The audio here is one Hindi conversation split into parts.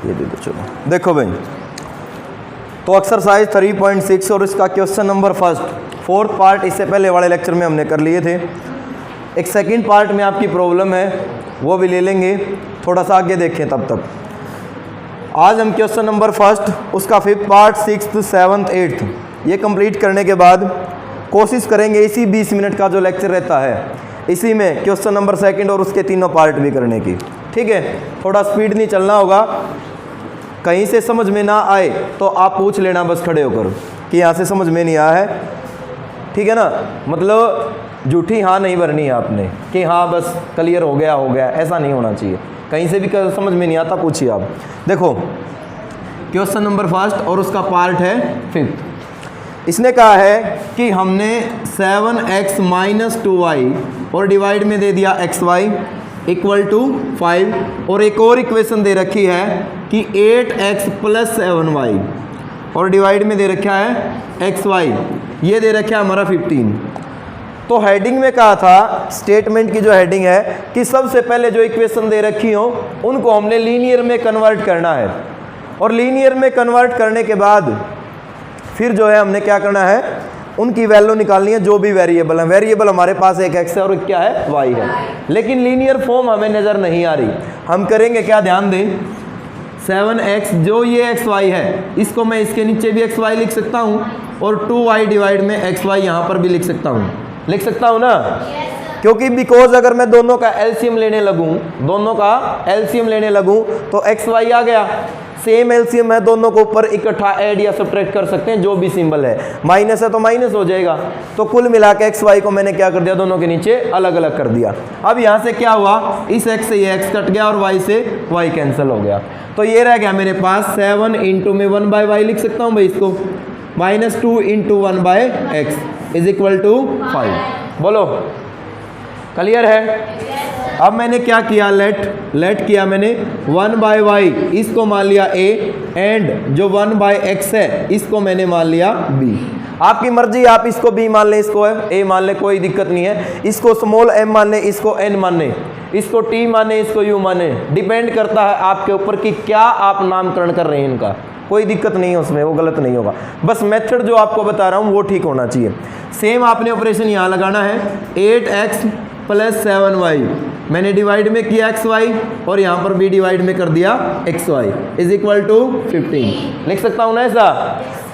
ये दे दो। चलो देखो भाई, तो एक्सरसाइज 3.6 और इसका क्वेश्चन नंबर फोर्थ पार्ट इससे पहले वाले लेक्चर में हमने कर लिए थे। एक सेकंड पार्ट में आपकी प्रॉब्लम है, वो भी ले लेंगे, थोड़ा सा आगे देखें तब तक। आज हम क्वेश्चन नंबर फर्स्ट, उसका 5th part, 6th, 7th, 8th ये कंप्लीट करने के बाद कोशिश करेंगे इसी 20 मिनट का जो लेक्चर रहता है इसी में क्वेश्चन नंबर सेकंड और उसके तीनों पार्ट भी करने की। ठीक है, थोड़ा स्पीड नहीं चलना होगा, कहीं से समझ में ना आए तो आप पूछ लेना बस खड़े होकर कि यहाँ से समझ में नहीं आया है। ठीक है ना, मतलब झूठी हाँ नहीं भरनी है आपने कि हाँ बस क्लियर हो गया, ऐसा नहीं होना चाहिए। कहीं से भी समझ में नहीं आता पूछिए आप। देखो क्वेश्चन नंबर फर्स्ट और उसका पार्ट है 5th। इसने कहा है कि हमने 7x माइनस 2y और डिवाइड में दे दिया xy इक्वल टू 5 और एक और इक्वेशन दे रखी है कि 8x प्लस 7y और डिवाइड में दे रखा है xy, ये दे रखा है हमारा 15। तो हेडिंग में कहा था, स्टेटमेंट की जो हेडिंग है कि सबसे पहले जो इक्वेशन दे रखी हो उनको हमने लीनियर में कन्वर्ट करना है और लीनियर में कन्वर्ट करने के बाद फिर जो है हमने क्या करना है, उनकी वैल्यू निकालनी है जो भी वेरिएबल है। वेरिएबल हमारे पास एक x है और क्या है y है, लेकिन लीनियर फॉर्म हमें नज़र नहीं आ रही। हम करेंगे क्या, ध्यान दें, 7x जो ये xy है इसको मैं इसके नीचे भी xy लिख सकता हूँ और 2y डिवाइड में xy यहाँ पर भी लिख सकता हूँ ना, क्योंकि बिकॉज अगर मैं दोनों का एलसीएम लेने लगूँ तो xy आ गया, सेम एलसीएम है, दोनों को ऊपर इकट्ठा ऐड या सब्ट्रैक्ट कर सकते हैं जो भी सिंबल है, माइनस है तो माइनस हो जाएगा। तो कुल मिला के एक्स वाई को मैंने क्या कर दिया, दोनों के नीचे अलग अलग कर दिया। अब यहाँ से क्या हुआ, इस x से ये x कट गया और y से y कैंसिल हो गया। तो ये रह गया मेरे पास 7 इंटू में 1/y लिख सकता हूँ भाई इसको, -2 into 1/x is equal to 5। बोलो क्लियर है। अब मैंने क्या किया, लेट किया मैंने 1/y इसको मान लिया a एंड जो 1/x है इसको मैंने मान लिया b। आपकी मर्जी, आप इसको b मान लें, इसको a मान लें, कोई दिक्कत नहीं है। इसको स्मॉल m मान लें, इसको n मान लें, इसको t माने, इसको u माने, डिपेंड करता है आपके ऊपर कि क्या आप नामकरण कर रहे हैं इनका। कोई दिक्कत नहीं है उसमें, वो गलत नहीं होगा, बस मेथड जो आपको बता रहा हूँ वो ठीक होना चाहिए। सेम आपने ऑपरेशन यहाँ लगाना है, 8x प्लस 7y मैंने डिवाइड में किया xy और यहाँ पर भी डिवाइड में कर दिया xy इज इक्वल टू 15। लिख सकता हूँ ना ऐसा।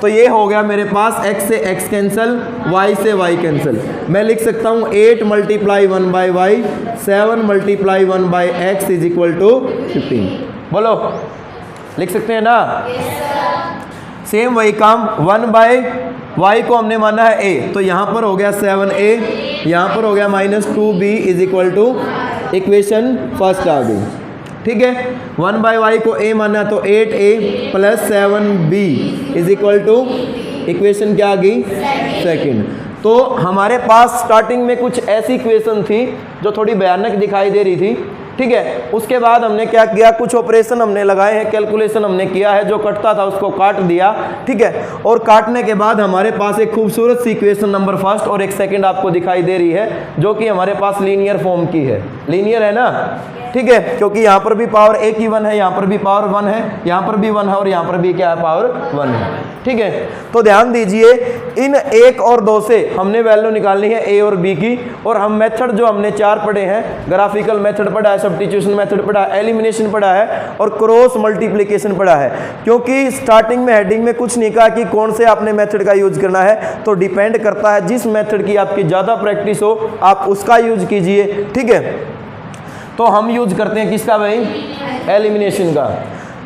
तो ये हो गया मेरे पास x से x कैंसिल, y से y कैंसिल। मैं लिख सकता हूँ 8 multiply 1/y 7 multiply 1/x is equal to 15। बोलो लिख सकते हैं ना। सेम वही काम 1/y को हमने माना है a, तो यहाँ पर हो गया 7a, यहाँ पर हो गया -2b is equal to equation first आ गई। ठीक है, 1/y को a माना तो 8a plus 7b is equal to equation क्या आ गई, सेकंड। तो हमारे पास स्टार्टिंग में कुछ ऐसी इक्वेशन थी जो थोड़ी भयानक दिखाई दे रही थी। ठीक है, उसके बाद हमने क्या किया, कुछ ऑपरेशन हमने लगाए हैं, कैलकुलेशन हमने किया है, जो कटता था उसको काट दिया। ठीक है, और काटने के बाद हमारे पास एक खूबसूरत सी इक्वेशन नंबर फर्स्ट और एक सेकंड आपको दिखाई दे रही है जो कि हमारे पास लीनियर फॉर्म की है। लीनियर है ना, ठीक है, क्योंकि यहाँ पर भी पावर एक ही 1 है, यहाँ पर भी पावर 1 है, यहाँ पर भी 1 है और यहाँ पर भी क्या है, पावर 1 है। ठीक है, तो ध्यान दीजिए, इन 1 और 2 से हमने वैल्यू निकालनी है a और b की, और हम मेथड जो हमने 4 पढ़े हैं, ग्राफिकल मेथड पढ़ा है, सब्स्टिट्यूशन मेथड पढ़ा है, एलिमिनेशन पढ़ा है और क्रॉस मल्टीप्लिकेशन पढ़ा है। क्योंकि स्टार्टिंग में हेडिंग में कुछ नहीं कहा कि कौन से आपने मेथड का यूज करना है, तो डिपेंड करता है जिस मेथड की आपकी ज़्यादा प्रैक्टिस हो आप उसका यूज कीजिए। ठीक है, तो हम यूज करते हैं किसका भाई, एलिमिनेशन का।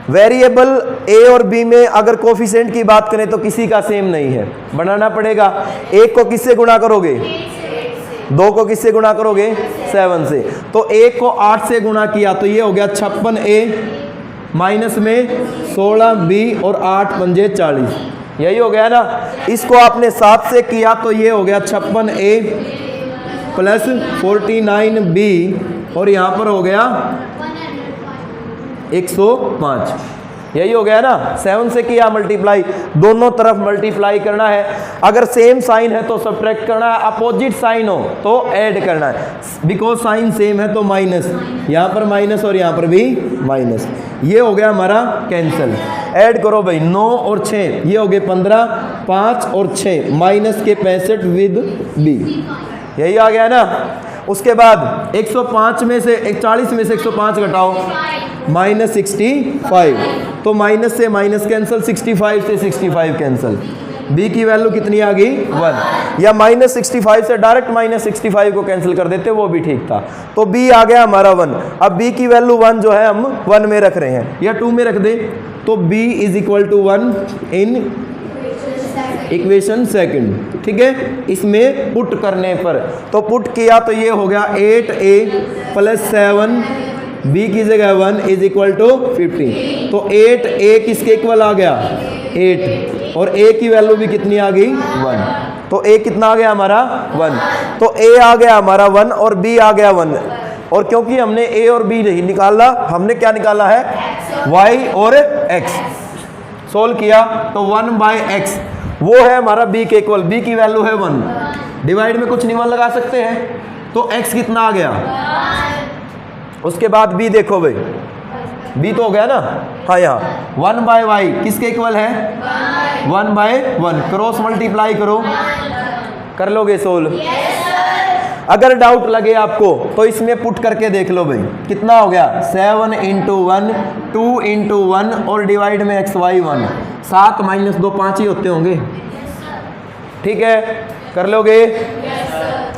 वेरिएबल a और b में अगर कोफिशिएंट की बात करें तो किसी का सेम नहीं है, बनाना पड़ेगा। 1 को किससे गुणा करोगे, 2 को किससे गुणा करोगे, 7 से। तो 1 को 8 से गुणा किया तो ये हो गया 56a माइनस में 16b और 8 पंजे 40, यही हो गया ना। इसको आपने 7 से किया तो ये हो गया 56a प्लस 49b और यहाँ पर हो गया 105, यही हो गया ना। 7 से किया मल्टीप्लाई, दोनों तरफ मल्टीप्लाई करना है। अगर सेम साइन है तो सब्ट्रैक्ट करना है, अपोजिट साइन हो तो ऐड करना है। बिकॉज साइन सेम है तो माइनस, यहाँ पर माइनस और यहाँ पर भी माइनस। ये हो गया हमारा कैंसिल। ऐड करो भाई 9 और 6, ये हो गए 15, 5 और 6 माइनस के 65 विद बी, यही आ गया ना। उसके बाद 105 में से 40 में से 105 घटाओ माइनस 65, तो माइनस से माइनस कैंसिल, 65 से 65 कैंसिल, बी की वैल्यू कितनी आ गई 1, या माइनस 65 से डायरेक्ट माइनस 65 को कैंसिल कर देते वो भी ठीक था। तो बी आ गया हमारा 1। अब बी की वैल्यू 1 जो है हम 1 में रख रहे हैं या 2 में रख दे, तो b is equal to 1 in equation second, ठीक है। इसमें पुट करने पर, तो पुट किया तो ये हो गया 8a प्लस 7 b की जगह 1 इज इक्वल टू 15, तो 8a किसके इक्वल आ गया 8, और a की वैल्यू भी कितनी आ गई 1, तो a कितना आ गया हमारा 1, तो a आ गया हमारा 1 और b आ गया 1। और क्योंकि हमने a और b नहीं निकाला, हमने क्या निकाला है y और x, सोल्व किया तो 1/x वो है हमारा b के इक्वल, b की वैल्यू है 1, डिवाइड में कुछ नियम लगा सकते हैं, तो x कितना आ गया। उसके बाद b देखो भाई, b तो हो गया ना, हाँ यहाँ 1/y किसके इक्वल है 1/1, क्रॉस मल्टीप्लाई करो, कर लोगे सोल्व। अगर डाउट लगे आपको तो इसमें पुट करके देख लो भाई, कितना हो गया 7 इंटू 1, 2 इंटू 1 और डिवाइड में एक्स वाई 1, 7 माइनस 2 5 ही होते होंगे, ठीक है, कर लोगे।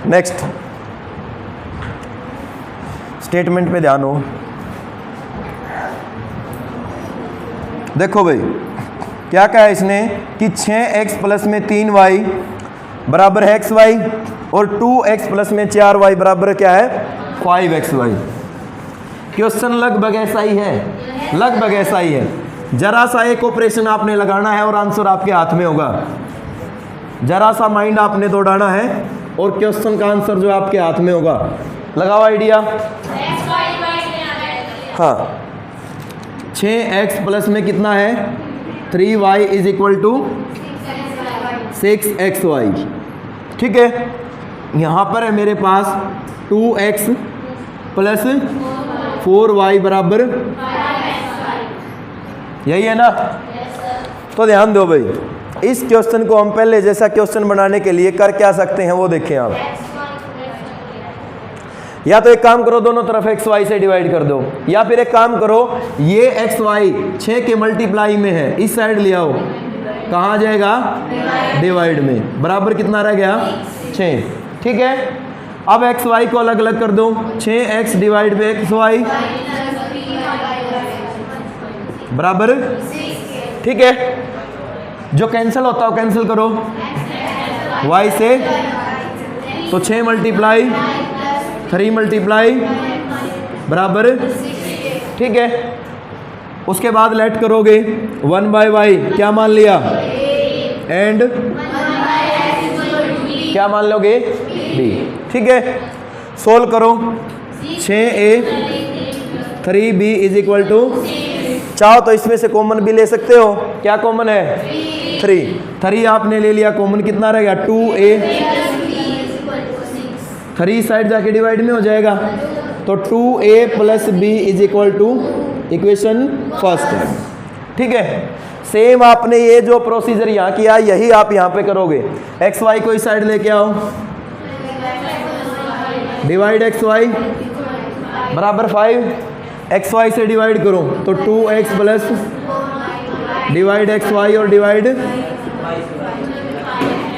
नेक्स्ट स्टेटमेंट पे ध्यान हो, देखो भाई क्या कहा है इसने कि 6x प्लस में 3y बराबर है xy और 2x प्लस में 4y बराबर क्या है 5xy। क्वेश्चन लगभग ऐसा ही है, लगभग ऐसा ही है। जरा सा एक ऑपरेशन आपने लगाना है और आंसर आपके हाथ में होगा, जरा सा माइंड आपने दौड़ाना है और क्वेश्चन का आंसर जो आपके हाथ में होगा। लगाओ आइडिया। हाँ 6x प्लस में कितना है 3y is equal to 6xy, ठीक है। यहाँ पर है मेरे पास 2x प्लस 4y बराबर, यही है ना। तो ध्यान दो भाई, इस क्वेश्चन को हम पहले जैसा क्वेश्चन बनाने के लिए कर क्या सकते हैं वो देखें आप। या तो एक काम करो दोनों तरफ एक्स वाई से डिवाइड कर दो, या फिर एक काम करो ये एक्स वाई 6 के मल्टीप्लाई में है, इस साइड ले आओ, कहाँ आ जाएगा डिवाइड में, बराबर कितना रह गया 6, ठीक है। अब एक्स वाई को अलग अलग कर दो, 6x डिवाइड में एक्स वाई बराबर, ठीक है। जो कैंसिल होता हो कैंसिल करो y से, तो 6 मल्टीप्लाई 3 मल्टीप्लाई बराबर, ठीक है। उसके बाद लेट करोगे 1/y क्या मान लिया एंड क्या मान लोगे b, ठीक है। सोल्व करो 6a 3b is equal to, चाहो तो इसमें से कॉमन भी ले सकते हो, क्या कॉमन है 3 आपने ले लिया कॉमन, कितना रहेगा 2a, 3 साइड जाके डिवाइड में हो जाएगा, तो 2a plus b is equal to equation first है, ठीक है। सेम आपने ये जो प्रोसीजर यहाँ किया यही आप यहाँ पे करोगे। एक्स वाई को इस साइड लेके आओ, डिवाइड एक्स वाई बराबर 5, एक्स वाई से डिवाइड करो तो 2x plus divide X Y और डिवाइड,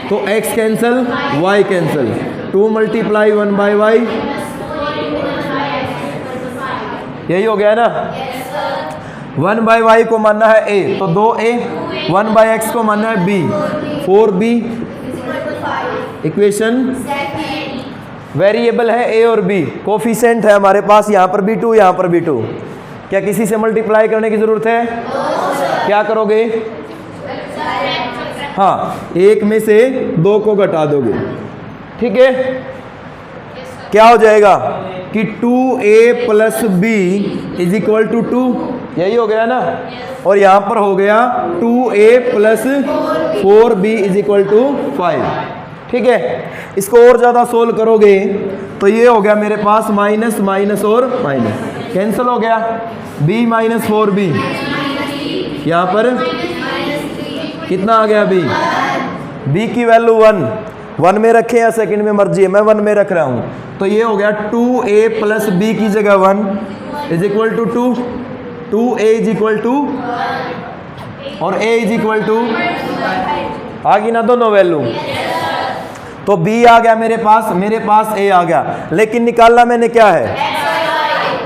तो x cancel y cancel, 2 multiply 1/y, यही हो गया ना। 1/y को मानना है a तो 2a, 1/x को मानना है b 4b, इक्वेशन वेरिएबल है a और b, कोफिशिएंट है हमारे पास, यहाँ पर b 2 यहाँ पर b 2, क्या किसी से मल्टीप्लाई करने की जरूरत है, क्या करोगे, हाँ एक में से 2 को घटा दोगे, ठीक है। क्या हो जाएगा कि 2a plus b is equal to 2, यही हो गया ना। और यहाँ पर हो गया 2a plus 4b is equal to 5, ठीक है। इसको और ज़्यादा सोल्व करोगे तो ये हो गया मेरे पास माइनस माइनस और माइनस कैंसिल हो गया, b माइनस 4b, यहाँ पर कितना आ गया b, b की वैल्यू 1 में रखें या सेकंड में मर्जी है, मैं 1 में रख रहा हूँ। तो ये हो गया 2a प्लस b की जगह 1 is equal to 2, 2a is equal to और a इज इक्वल टू आ गई ना दोनों वैल्यू। तो b आ गया मेरे पास a आ गया, लेकिन निकालना मैंने क्या है,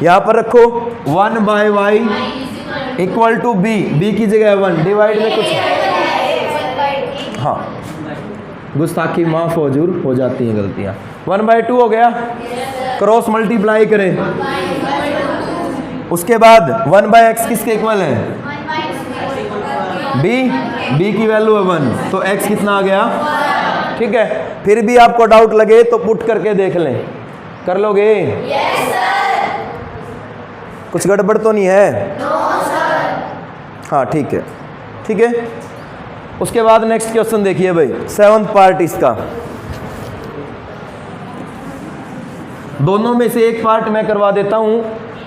यहाँ पर रखो 1 by y equal to b की जगह 1 डिवाइड में कुछ, हाँ गुस्ताखी माफ हो जरूर हो जाती हैं गलतियाँ। 1/2 हो गया, क्रॉस मल्टीप्लाई करें, उसके बाद 1/x किसके इक्वल है, b की वैल्यू है 1, तो x कितना आ गया, ठीक है। फिर भी आपको डाउट लगे तो पुट करके देख लें, कर लोगे? कुछ गड़बड़ तो नहीं है? हाँ ठीक है, ठीक है। उसके बाद नेक्स्ट क्वेश्चन देखिए भाई, 7th पार्ट इसका, दोनों में से एक पार्ट मैं करवा देता हूं,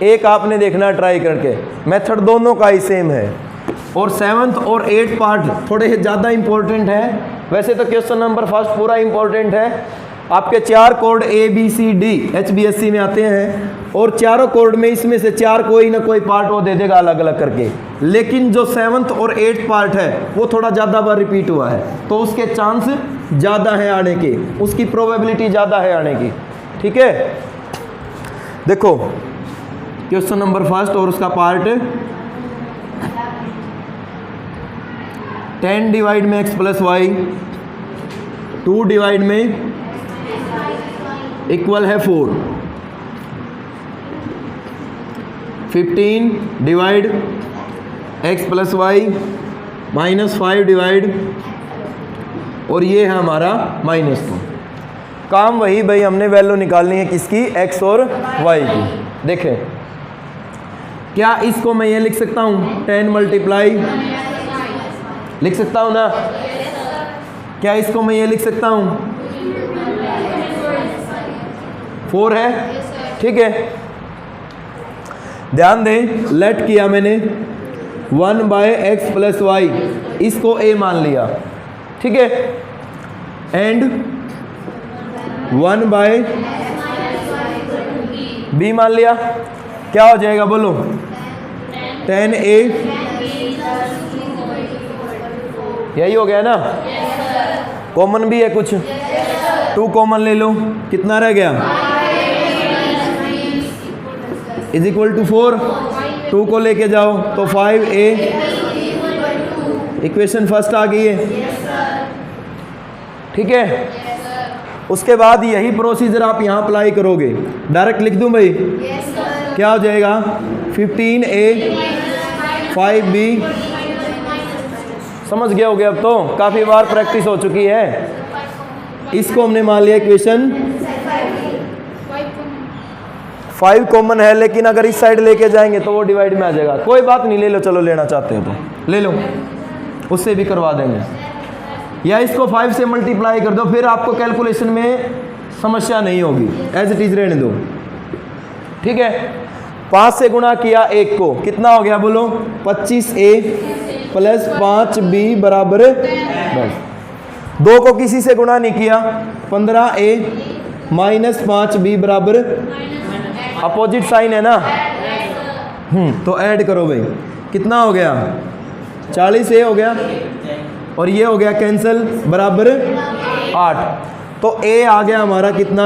एक आपने देखना ट्राई करके, मेथड दोनों का ही सेम है। और 7th और 8th पार्ट थोड़े ज़्यादा इंपॉर्टेंट है, वैसे तो क्वेश्चन नंबर फर्स्ट पूरा इंपॉर्टेंट है। आपके 4 कोड ABCD HBSC में आते हैं और चारों कोड में इसमें से 4 कोई ना कोई पार्ट वो दे देगा अलग अलग करके, लेकिन जो 7th और 8th पार्ट है वो थोड़ा ज़्यादा बार रिपीट हुआ है, तो उसके चांस ज़्यादा है आने के, उसकी प्रोबेबिलिटी ज़्यादा है आने की, ठीक है। देखो क्वेश्चन नंबर फर्स्ट और उसका पार्ट 10 डिवाइड में x प्लस वाई, 2 डिवाइड में इक्वल है 4, 15 divide x plus y minus 5 divide, और ये है हमारा -2। काम वही भाई, हमने वैल्यू निकालनी है किसकी, x और y की। देखें क्या इसको मैं ये लिख सकता हूँ 10 मल्टीप्लाई, लिख सकता हूँ ना? क्या इसको मैं ये लिख सकता हूँ 4 है, ठीक है। ध्यान दें, लेट किया मैंने 1/x प्लस वाई, इसको a मान लिया, ठीक है, एंड 1/b मान लिया। क्या हो जाएगा बोलो, 10a, यही हो गया ना। कॉमन भी है कुछ, 2 कॉमन ले लो, कितना रह गया, इज इक्वल टू 4, 2 को लेके जाओ तो 5a, इक्वेशन फर्स्ट आ गई है, ठीक है। उसके बाद यही प्रोसीजर आप यहाँ अप्लाई करोगे, डायरेक्ट लिख दूं भाई, क्या हो जाएगा 15a 5b, समझ गया हो गया, अब तो काफ़ी बार प्रैक्टिस हो चुकी है। इसको हमने मान लिया इक्वेशन 5 कॉमन है, लेकिन अगर इस साइड लेके जाएंगे तो वो डिवाइड में आ जाएगा, कोई बात नहीं, ले लो, चलो लेना चाहते हो तो ले लो, उससे भी करवा देंगे, या इसको 5 से मल्टीप्लाई कर दो, फिर आपको कैलकुलेशन में समस्या नहीं होगी, एज इट इज रहने दो, ठीक है। 5 से गुणा किया 1 को, कितना हो गया बोलो, 25a प्लस 5b बराबर 10। 2 को किसी से गुणा नहीं किया, 15a माइनस 5b बराबर, अपोजिट साइन है ना, तो ऐड करो भाई, कितना हो गया 40a हो गया, और ये हो गया कैंसिल, बराबर 8। तो a आ गया हमारा कितना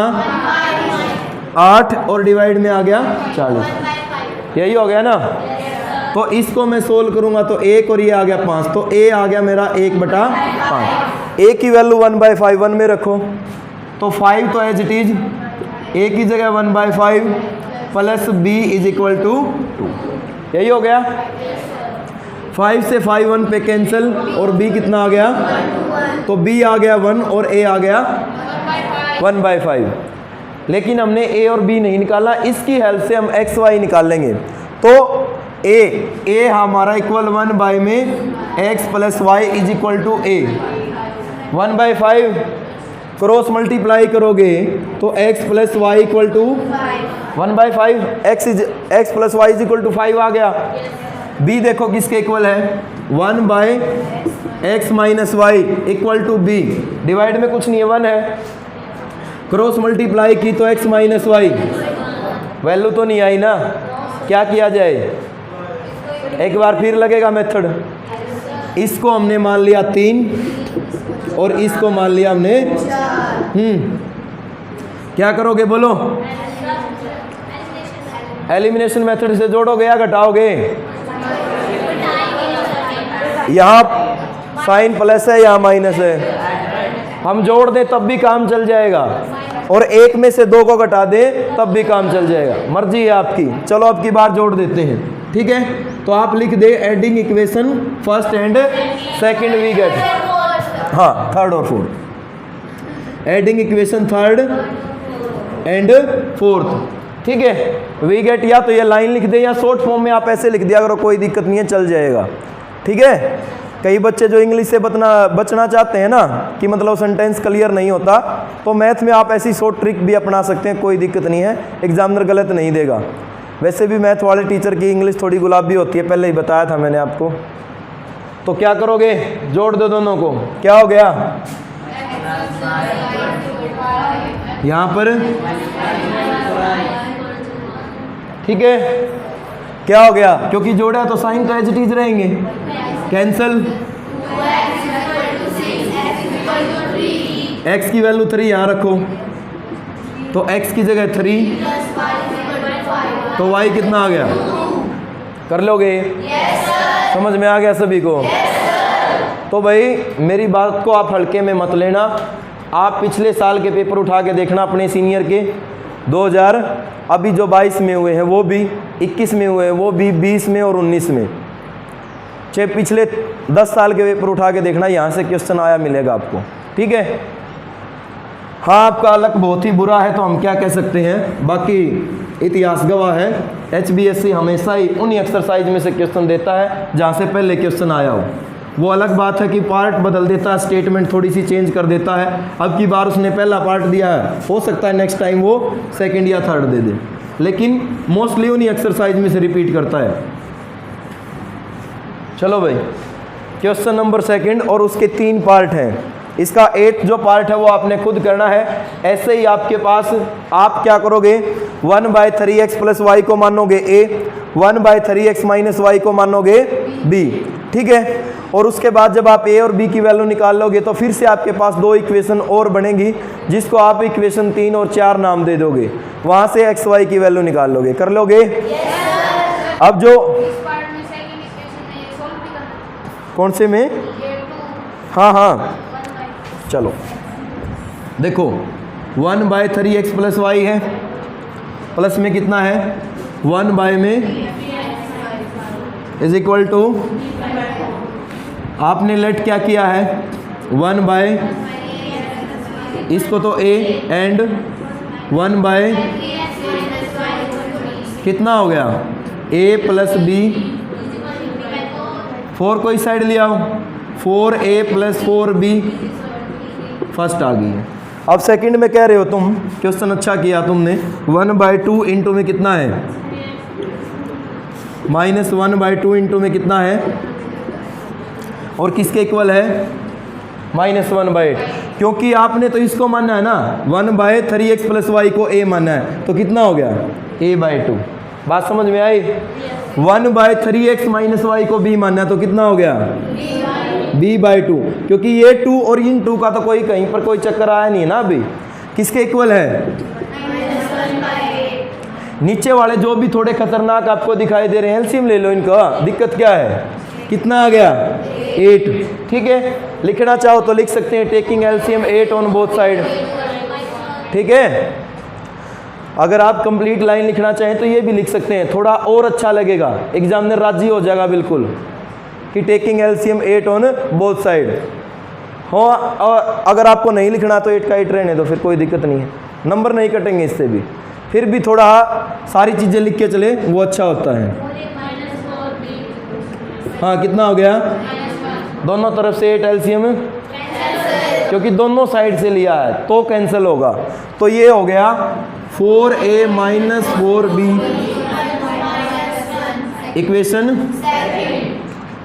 8, और डिवाइड में आ गया 40, यही हो गया ना। तो इसको मैं सोल्व करूंगा तो 1 और ये आ गया 5, तो a आ गया मेरा 1/5। a की वैल्यू 1/5 1 में रखो, तो 5 तो एज इट इज, a की जगह 1/5 plus b is equal to 2, यही हो गया। 5 से 5 1 पे कैंसिल, और b कितना आ गया, तो b आ गया 1 और a आ गया 1/5। लेकिन हमने a और b नहीं निकाला, इसकी हेल्प से हम x y निकाल लेंगे। तो a हमारा इक्वल 1 में x plus y is equal to a, 1/5 cross multiply करोगे तो x plus y equal to 1/5, x plus y is equal to 5 आ गया। b देखो किसके इक्वल है, 1/x minus y equal to b, divide में कुछ नहीं है 1 है, क्रॉस मल्टीप्लाई की तो x माइनस वाई, वैल्यू तो नहीं आई ना, क्या किया जाए, एक बार फिर लगेगा मेथड। इसको हमने मान लिया 3 और इसको मान लिया हमने क्या करोगे बोलो, एलिमिनेशन मेथड से जोड़ोगे या घटाओगे, यहाँ साइन प्लस है यहाँ माइनस है, हम जोड़ दें तब भी काम चल जाएगा और एक में से 2 को घटा दें तब भी काम चल जाएगा, मर्जी है आपकी। चलो अब की बार जोड़ देते हैं, ठीक है। तो आप लिख दे adding equation first and second we get, हाँ थर्ड और fourth, adding equation third and fourth, ठीक है। वी गेट या तो ये लाइन लिख दे या शॉर्ट फॉर्म में आप ऐसे लिख दिया करो, कोई दिक्कत नहीं है, चल जाएगा, ठीक है। कई बच्चे जो इंग्लिश से बचना चाहते हैं ना कि मतलब सेंटेंस क्लियर नहीं होता, तो मैथ में आप ऐसी शॉर्ट ट्रिक भी अपना सकते हैं, कोई दिक्कत नहीं है, एग्जामिनर गलत नहीं देगा। वैसे भी मैथ वाले टीचर की इंग्लिश थोड़ी गुलाबी होती है, पहले ही बताया था मैंने आपको। तो क्या करोगे, जोड़ दो दोनों को, क्या हो गया यहाँ पर, ठीक है, क्या हो गया, क्योंकि जोड़ा तो साइन तो एज इट इज रहेंगे, कैंसल, x की वैल्यू 3 यहाँ रखो, तो x की जगह 3, तो y कितना आ गया, कर लोगे, समझ में आ गया सभी को। तो भाई मेरी बात को आप हल्के में मत लेना, आप पिछले साल के पेपर उठा के देखना अपने सीनियर के, 2000 अभी जो 22 में हुए हैं वो भी, 21 में हुए हैं वो भी, 20 में और 19 में, चाहे पिछले 10 साल के पेपर उठा के देखना, यहाँ से क्वेश्चन आया मिलेगा आपको, ठीक है। हाँ आपका लक बहुत ही बुरा है तो हम क्या कह सकते हैं, बाकी इतिहास गवाह है, HBSC हमेशा ही उन्हीं एक्सरसाइज में से क्वेश्चन देता है जहाँ से पहले क्वेश्चन आया हो। वो अलग बात है कि पार्ट बदल देता है, स्टेटमेंट थोड़ी सी चेंज कर देता है, अब की बार उसने पहला पार्ट दिया है, हो सकता है नेक्स्ट टाइम वो सेकंड या थर्ड दे दे, लेकिन मोस्टली उन्हीं एक्सरसाइज में से रिपीट करता है। चलो भाई क्वेश्चन नंबर सेकंड, और उसके 3 पार्ट हैं, इसका 8 जो पार्ट है वो आपने खुद करना है। ऐसे ही आपके पास आप क्या करोगे, 1/3x प्लस वाई को मानोगे a, 1/3x माइनस वाई को मानोगे b, ठीक है। और उसके बाद जब आप a और b की वैल्यू निकाल लोगे तो फिर से आपके पास 2 इक्वेशन और बनेगी, जिसको आप इक्वेशन 3 और 4 नाम दे दोगे, वहां से x y की वैल्यू निकाल लोगे, कर लोगे। अब जो कौन से में, हाँ हाँ चलो देखो, 1/3x प्लस वाई है, प्लस में कितना है 1 में इज इक्वल टू, आपने लेट क्या किया है 1 इसको तो a एंड 1 कितना हो गया a प्लस b, 4 को इस साइड ले आओ, 4a प्लस 4b फर्स्ट आ गई है। अब सेकंड में कह रहे हो तुम, क्वेश्चन अच्छा किया तुमने, 1/2 इंटू में कितना है, -1/2 इंटू में कितना है, और किसके इक्वल है -1/8, क्योंकि आपने तो इसको मानना है ना, 1/3x प्लस वाई को a मानना है, तो कितना हो गया a/2, बात समझ में आई। 1/3x माइनस वाई को b मानना है, तो कितना हो गया b/2, क्योंकि ये 2 और इन 2 का तो कोई कहीं पर कोई चक्कर आया नहीं है ना अभी, किसके इक्वल है, नीचे वाले जो भी थोड़े खतरनाक आपको दिखाई दे रहे हैं, एलसीएम ले लो इनका, दिक्कत क्या है, कितना आ गया 8, ठीक है। लिखना चाहो तो लिख सकते हैं taking LCM 8 on both side, ठीक है। अगर आप कंप्लीट लाइन लिखना चाहें तो ये भी लिख सकते हैं, थोड़ा और अच्छा लगेगा, एग्जामिनर राजी हो जाएगा बिल्कुल कि taking LCM 8 on both side हो। और अगर आपको नहीं लिखना तो 8 का 8 रहने दो, फिर कोई दिक्कत नहीं है, नंबर नहीं कटेंगे इससे भी, फिर भी थोड़ा सारी चीज़ें लिख के चले वो अच्छा होता है। हाँ कितना हो गया, दोनों तरफ से 8 एलसीएम क्योंकि दोनों साइड से लिया है तो कैंसिल होगा। तो ये हो गया 4a minus 4b equation.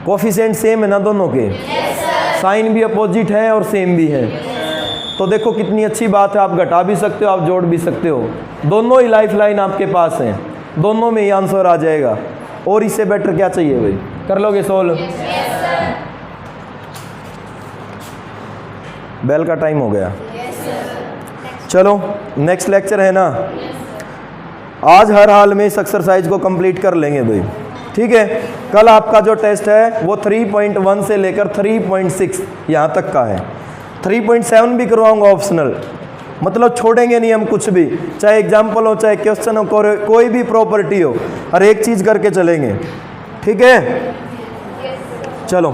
Coefficient same है ना दोनों के, साइन भी अपोजिट है और सेम भी है। तो देखो कितनी अच्छी बात है, आप घटा भी सकते हो, आप जोड़ भी सकते हो। दोनों ही लाइफ लाइन आपके पास हैं, दोनों में ही आंसर आ जाएगा। और इससे बेटर क्या चाहिए भाई? कर लोगे सोल्व? बेल का टाइम हो गया। चलो नेक्स्ट लेक्चर है ना, आज हर हाल में इस एक्सरसाइज को कंप्लीट कर लेंगे भाई, ठीक है। कल आपका जो टेस्ट है वो 3.1 से लेकर 3.6 यहाँ तक का है। 3.7 भी करवाऊंगा ऑप्शनल, मतलब छोड़ेंगे नहीं हम कुछ भी, चाहे एग्जाम्पल हो चाहे क्वेश्चन हो, कोई भी प्रॉपर्टी हो, हर एक चीज़ करके चलेंगे, ठीक है। चलो